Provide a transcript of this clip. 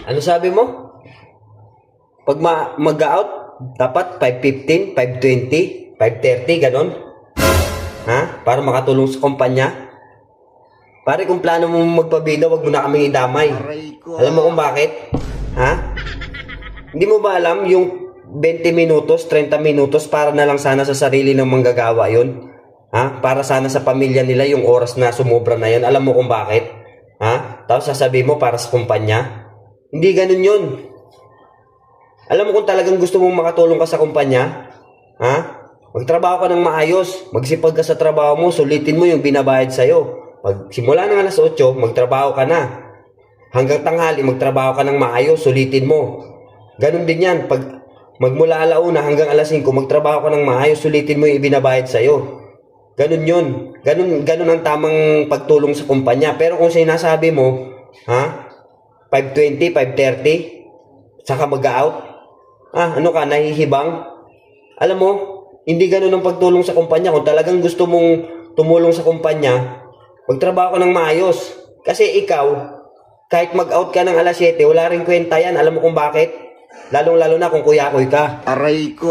Ano sabi mo? Pag mag-out, dapat 5:15, 5:20, 5:30, ganon? Ha? Para makatulong sa kumpanya? Pare, kung plano mo magpabida, wag mo na kaming idamay. Alam mo kung bakit? Ha? Hindi mo ba alam yung 20 minutos, 30 minutos para na lang sana sa sarili ng manggagawa yon? Ha? Para sana sa pamilya nila yung oras na sumobra na yan. Alam mo kung bakit? Ha? Tapos sasabihin mo para sa kumpanya? Hindi ganun yun. Alam mo kung talagang gusto mong makatulong ka sa kumpanya? Ha? Magtrabaho ka ng maayos. Magsipag ka sa trabaho mo. Sulitin mo yung binabayad sa'yo. Pag simula ng alas 8, magtrabaho ka na. Hanggang tanghali, magtrabaho ka ng maayos. Sulitin mo. Ganun din yan. Pag magmula alauna hanggang alas 5, magtrabaho ka ng maayos. Sulitin mo yung ibinabayad sa'yo. Ganun yun. Ganun ang tamang pagtulong sa kumpanya. Pero kung sinasabi mo, ha? 5:20, 5:30, saka mag-out? Ano ka, nahihibang? Alam mo, hindi ganun ang pagtulong sa kumpanya. Kung talagang gusto mong tumulong sa kumpanya, magtrabaho ka ng maayos. Kasi ikaw, kahit mag-out ka ng alas 7, wala rin kwenta yan. Alam mo kung bakit? Lalong-lalo na kung kuya-kuy ka. Aray ko!